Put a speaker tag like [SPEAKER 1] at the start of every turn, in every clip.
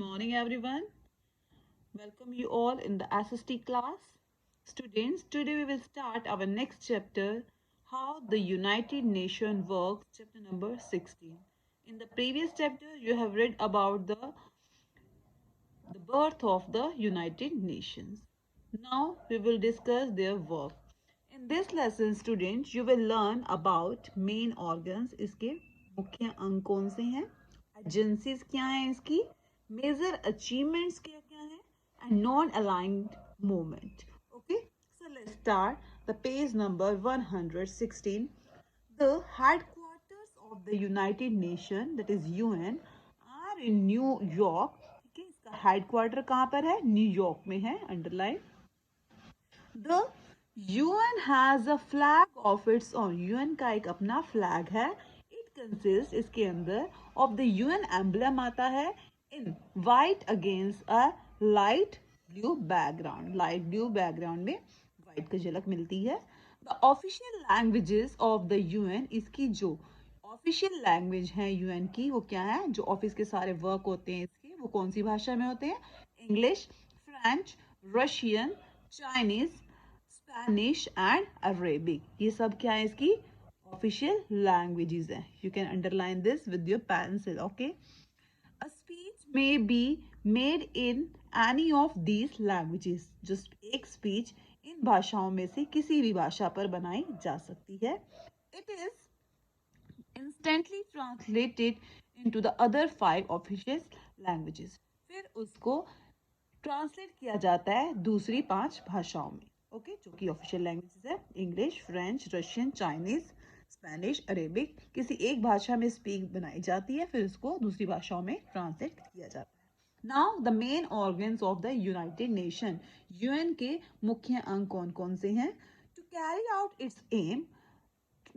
[SPEAKER 1] morning, everyone. Welcome you all in the SST class. Students, today we will start our next chapter, How the United Nations Works, chapter number 16. In the previous chapter, you have read about the birth of the United Nations. Now we will discuss their work. In this lesson, students, you will learn about main organs. इसके मुख्य अंग कौन से हैं? Agencies क्या हैं इसकी? Major achievements क्या क्या हैं? And non-aligned movement. Okay, so let's start. The page number 116. The headquarters of the United Nations, that is UN, are in New York. ठीक है, इसका हेडक्वार्टर कहाँ पर है? न्यूयॉर्क में है. Underline. The UN has a flag of its own. UN का एक अपना फ्लैग है. It consists, इसके अंदर, of the UN emblem आता है in white against a light blue background. Light blue background में white की झलक मिलती है. The official languages of the UN, इसकी जो ऑफिशियल लैंग्वेज है यूएन की, वो क्या है? जो ऑफिस के सारे वर्क होते हैं इसके, वो कौन सी भाषा में होते हैं? English, French, Russian, Chinese, Spanish and Arabic. ये सब क्या है? इसकी ऑफिशियल लैंग्वेजेस है. You can underline this with your pencil. Okay. A speech may be made in any of these languages. just एक speech इन भाषाओं में से किसी भी भाषा पर बनाई जा सकती है. It is instantly translated into the other 5 official languages. फिर उसको ट्रांसलेट किया जाता है दूसरी 5 भाषाओं में. ओके, जो कि ऑफिशियल लैंग्वेजेस है. English, French, Russian, Chinese, Spanish, Arabic. किसी एक भाषा में स्पीक बनाई जाती है, फिर उसको दूसरी भाषाओं में ट्रांसलेट किया जाता है. Now the main organs of the United Nation. UN के मुख्य अंग कौन कौन से हैं? To carry out its aim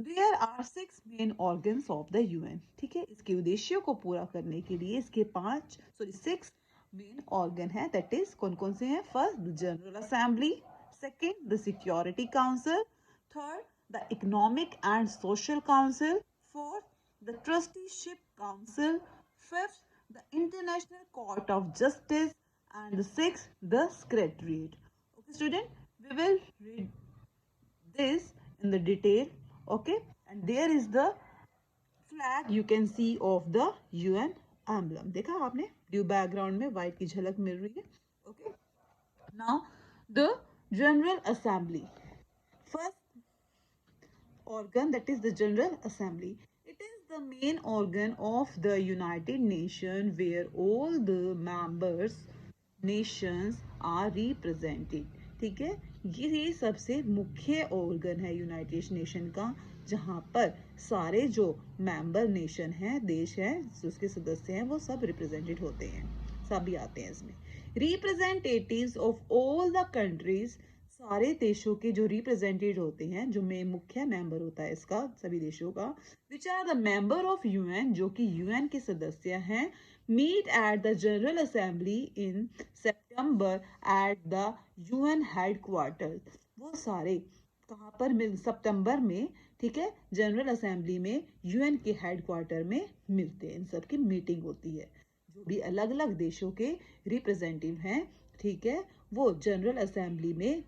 [SPEAKER 1] there are 6 main organs of the UN. ठीक है, इसके उद्देश्यों को पूरा करने के लिए इसके 6 मेन ऑर्गन है. दैट इज कौन कौन से हैं? First, the general assembly. Second, the security council. Third, the economic and social council. Fourth, the trusteeship council. Fifth, the international court of justice. And the sixth, the secretariat. Okay student, we will read this in the detail. Okay, and there is the flag you can see of the UN emblem. देखा आपने? Blue background में white की झलक मिल रही है. Okay, now the general assembly. First organ, that is the general assembly. It is the main organ of the United Nations where all the members nations are represented. ठीक है, ये सबसे मुख्य ऑर्गन है यूनाइटेड नेशन का, जहाँ पर सारे जो मेंबर नेशन हैं, देश हैं, उसके सदस्य हैं, वो सब रिप्रेजेंटेड होते हैं. सभी आते हैं इसमें. Representatives of all the countries. सारे देशों के जो रिप्रेजेंटेड होते हैं, जो में मुख्य मेंबर होता है इसका, सभी देशों का, which are the member of UN, जो कि यूएन के सदस्य हैं, meet at the General Assembly in September at the UN headquarters. वो सारे कहाँ पर मिल? सितंबर में. ठीक है, जनरल असेंबली में यूएन के हेडक्वार्टर में मिलते हैं. इन सब की मीटिंग होती है. जो भी अलग अलग देशों के रिप्रेजेंटेटिव हैं, ठीक है, वो जनरल असेंबली में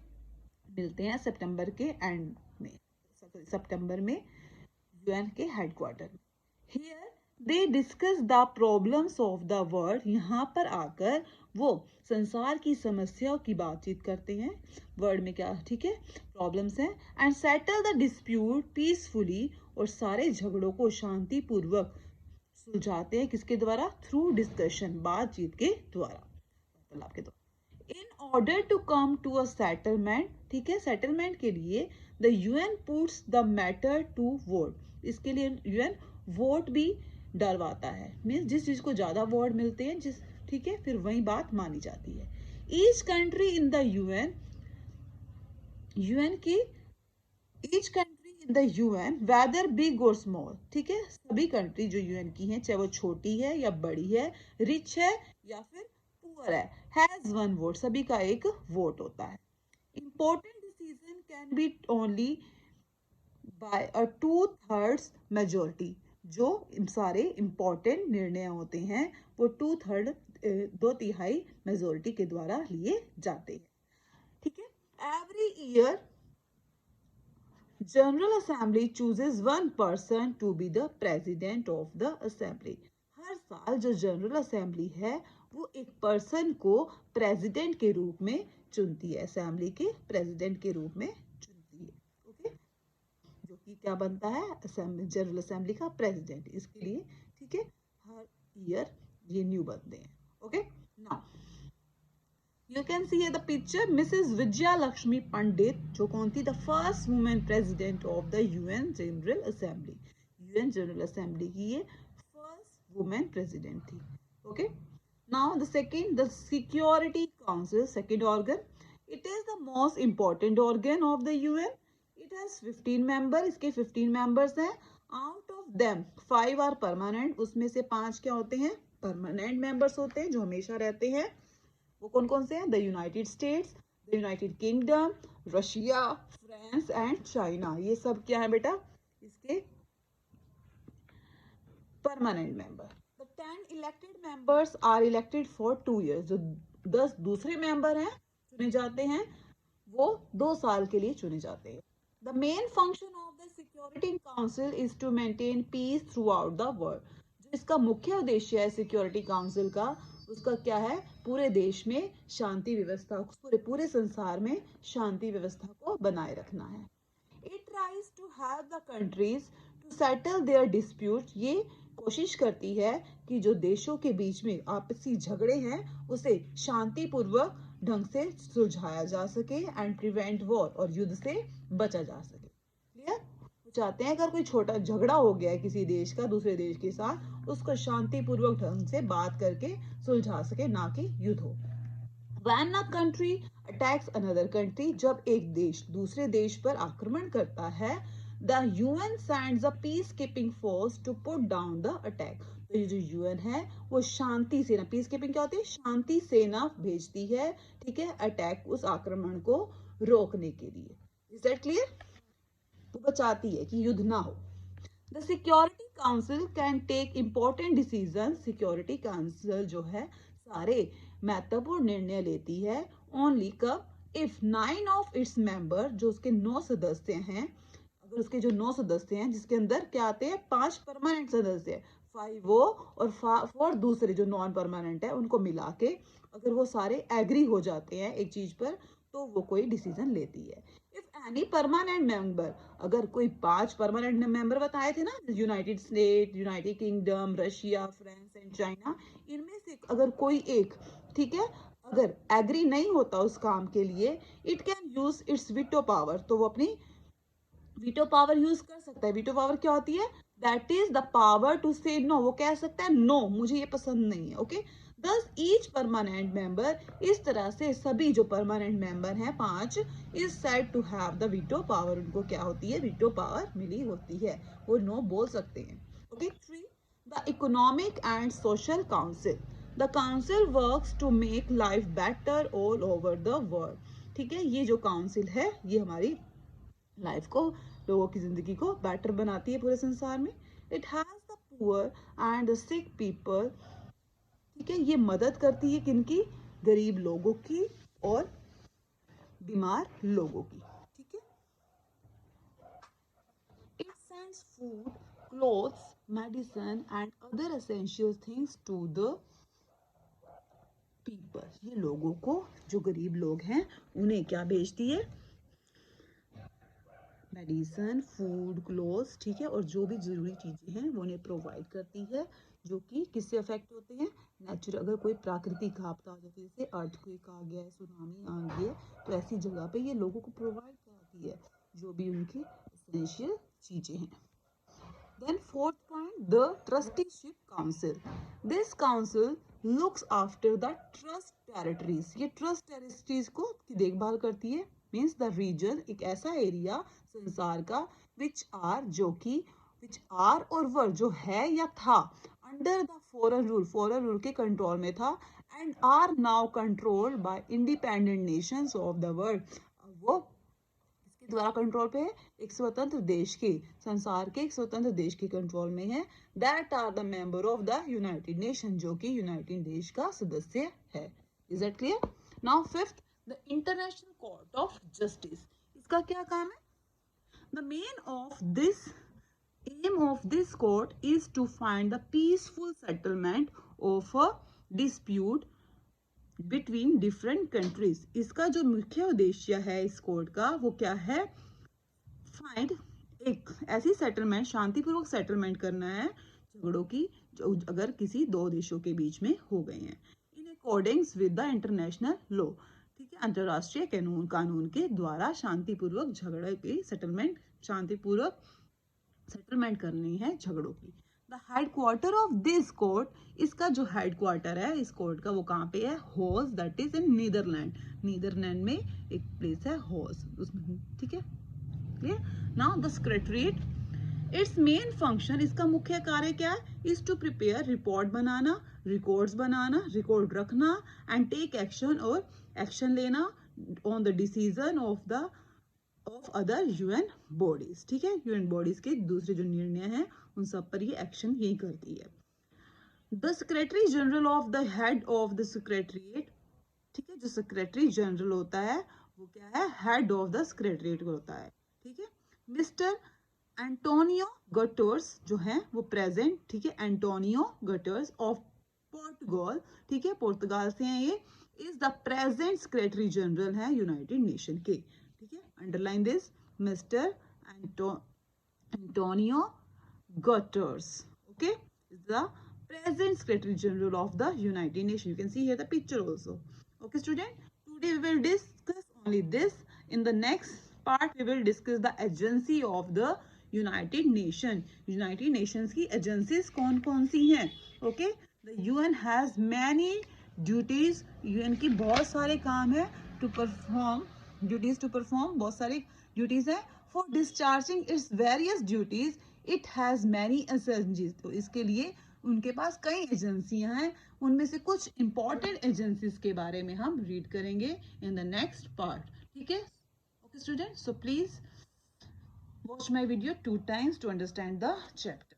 [SPEAKER 1] मिलते हैं सितंबर के एंड में, सितंबर में यूएन के हेडक्वार्टर में. Here they discuss the problems of the world. यहाँ पर आकर वो संसार की समस्याओं की बातचीत करते हैं. वर्ल्ड में क्या, ठीक है, प्रॉब्लम्स हैं. And settle the dispute peacefully. और सारे झगड़ों को शांतिपूर्वक सुलझाते हैं. किसके द्वारा? थ्रू डिस्कशन, बातचीत के द्वारा, वार्तालाप के द्वारा. In order to come to a settlement. ठीक है, सेटलमेंट के लिए the UN puts the matter to vote. इसके लिए यूएन वोट भी डलवाता है. मीन्स जिस चीज को ज्यादा वोट मिलते हैं, जिस, ठीक है, फिर वही बात मानी जाती है. Each country in the UN, UN की each country in the UN whether big और स्मॉल. ठीक है, सभी कंट्री जो यूएन की हैं, चाहे वो छोटी है या बड़ी है, रिच है या फिर पुअर है, हैज वन वोट. सभी का एक वोट होता है. Important decision can be only by a 2/3 majority. जो सारे इंपॉर्टेंट निर्णय होते हैं, वो 2/3 2/3 मेजोरिटी के द्वारा लिए जाते हैं। ठीक है। Every year general assembly chooses one person to be the president of the assembly. हर साल जो जनरल असेंबली है वो एक पर्सन को प्रेसिडेंट के रूप में चुनती है, असेंबली के प्रेसिडेंट के रूप में चुनती है। ओके, जो कि क्या बनता है, जनरल असेंबली का प्रेसिडेंट। इसके लिए ठीक है, हर ईयर ये न्यू बनते हैं। Okay, now you can see here the picture Mrs. Vijaya Lakshmi Pandit, जो कौन थी, the first woman president of the UN General Assembly। UN General Assembly की ये first woman president थी। Okay, now the second, the Security Council, second organ, it is the most important organ of the UN। it has 15 members, इसके 15 members हैं। out of them 5 are permanent, उसमें से 5 क्या होते हैं, permanent members होते हैं, जो हमेशा रहते हैं। वो कौन कौन से हैं, the United States, the United Kingdom, Russia, France and China. ये सब क्या है बेटा, इसके permanent member. The 10 elected members are elected for 2 years। जो 10 दूसरे मेंबर हैं चुने जाते हैं, वो 2 साल के लिए चुने जाते हैं। The main function of the security council is to maintain peace throughout the world. जो इसका मुख्य उद्देश्य है सिक्योरिटी काउंसिल का, उसका क्या है, पूरे देश में शांति व्यवस्था, पूरे संसार में शांति व्यवस्था को बनाए रखना है। It tries to help the countries to settle their dispute. ये कोशिश करती है कि जो देशों के बीच में आपसी झगड़े हैं उसे शांतिपूर्वक ढंग से सुलझाया जा सके एंड प्रिवेंट वॉर, और युद्ध से बचा जा सके। क्लियर, चाहते हैं अगर कोई छोटा झगड़ा हो गया है किसी देश का दूसरे देश के साथ, उसको शांतिपूर्वक ढंग से बात करके सुलझा सके, ना कि युद्ध हो। When a country attacks another country, जब एक देश दूसरे देश पर आक्रमण करता है, the UN sends a peacekeeping force to put down the attack। तो ये जो UN है वो शांति सेना, पीस कीपिंग क्या होती है, शांति सेना भेजती है, ठीक है, अटैक, उस आक्रमण को रोकने के लिए। इज दैट क्लियर, वो बचाती है कि युद्ध ना हो। The security council can take important decision. Security council जो है सारे महत्वपूर्ण निर्णय लेती है ओनली कब, इफ 9 ऑफ इट्स मेंबर, जो उसके 9 सदस्य हैं, अगर उसके जो 9 सदस्य हैं जिसके अंदर क्या आते हैं, 5 परमानेंट सदस्य, 5 वो और 4 दूसरे जो नॉन परमानेंट है, उनको मिला के अगर वो सारे एग्री हो जाते हैं एक चीज पर, तो वो कोई डिसीजन लेती है। इफ एनी परमानेंट मेंबर, अगर कोई 5 परमानेंट मेंबर बताए थे ना, United state, United Kingdom, Russia, France and China, इनमें से अगर कोई एक, ठीक है, अगर एग्री नहीं होता उस काम के लिए, it can use it's veto power. तो वो अपनी वीटो पावर यूज कर सकता है। वीटो पावर क्या होती है, that is the power to say no. वो कह सकता है नो, मुझे ये पसंद नहीं है। ओके, दस ईच परमानेंट मेंबर, इस तरह से सभी जो परमानेंट मेंबर हैं 5, is said to have the veto power. उनको क्या होती है, वीटो पावर मिली होती है, वो नो बोल सकते हैं। Okay, 3, the economic and social council. The council works to make life better all over the world. ठीक है, ये जो काउंसिल है ये हमारी लाइफ को, लोगों की जिंदगी को बेटर बनाती है पूरे संसार में। It has the poor and the sick people. ठीक है, ये मदद करती है किनकी, गरीब लोगों की और बीमार लोगों की। ठीक है, it sends food, clothes, medicine and other essential things to the people. ये लोगों को, जो गरीब लोग हैं उन्हें क्या भेजती है, मेडिसन, फूड, क्लोथ्स, ठीक है, और जो भी जरूरी चीजें हैं वो उन्हें प्रोवाइड करती है, जो कि किससे अफेक्ट होते हैं, नेचुरल, अगर कोई प्राकृतिक आपदा आ जाती है, जैसे अर्थक्वेक आ गया है, सुनामी आ गई है, तो ऐसी जगह पे ये लोगों को प्रोवाइड कराती है जो भी उनकी एसेंशियल चीजें हैं। Then fourth point, the trusteeship council. This council looks after the trust territories। ये trust territories को की देखभाल करती है, means the region, एक ऐसा एरिया संसार का, which are, जो कि, which are और were, जो है या था, under the foreign rule, foreign rule के कंट्रोल में था, and are now controlled by independent nations of the world। वो किसके द्वारा कंट्रोल पे है? एक स्वतंत्र देश के, संसार के एक स्वतंत्र देश के कंट्रोल में है। That are the member of the United Nation, जो कि यूनाइटेड देश का सदस्य है। Is that clear? Now fifth, the international court of justice. इसका क्या काम है? The main of this aim of this court is to find the peaceful settlement of a dispute between different countries. इसका जो मुख्य उद्देश्य है इस कोर्ट का वो क्या है? फाइंड एक ऐसी सेटलमेंट, शांतिपूर्वक सेटलमेंट करना है झगड़ों की जो अगर किसी दो देशों के बीच में हो गए हैं, in accordings with the international law. ठीक है, अंतरराष्ट्रीय कानून के द्वारा शांतिपूर्वक झगड़े की सेटलमेंट, शांतिपूर्वक सेटलमेंट करनी है झगड़ों की। The headquarter of this court, इसका जो हेडक्वार्टर है इस कोर्ट का वो कहाँ पे है? होस, that is in Netherland. Netherland में एक प्लेस है होस उसमें। ठीक है, clear? Now the secretariat, it's main function, इसका मुख्य कार्य क्या है? इज टू प्रिपेयर, रिपोर्ट बनाना, रिकॉर्ड्स बनाना, रिकॉर्ड रखना, एंड टेक एक्शन, और एक्शन लेना on the decision of other UN bodies. ठीक है, यूएन बॉडीज के दूसरे जो निर्णय हैं उन सब पर ये एक्शन यही करती है। The secretary general of the head of the secretariat, ठीक है, जो सेक्रेटरी जनरल होता है वो क्या है? हेड ऑफ द सेक्रेटरीट होता है। ठीक है, मिस्टर एंटोनियो गटर्स जो है वो प्रेजेंट। ठीक है, एंटोनियो गटर्स ऑफ पोर्टुगल, ठीक है, पुर्तगाल से हैं ये, is the present secretary general है यूनाइटेड नेशन के। ठीक है, underline this, mister Antonio gutters, okay, is the present secretary general of the united nations. You can see here the picture also. Okay student, today we will discuss only this. In the next part we will discuss the agency of the united nation. united nations की agencies कौन कौन सी हैं? Okay, the UN has many duties. UN की बहुत सारे काम है to perform, duties to perform, बहुत सारे duties है। for discharging its various duties it has many agencies. तो इसके लिए उनके पास कई एजेंसियां हैं, उनमें से कुछ इंपॉर्टेंट एजेंसीज के बारे में हम रीड करेंगे इन द नेक्स्ट पार्ट। ठीक है, okay student, so please watch my video 2 times to understand the chapter.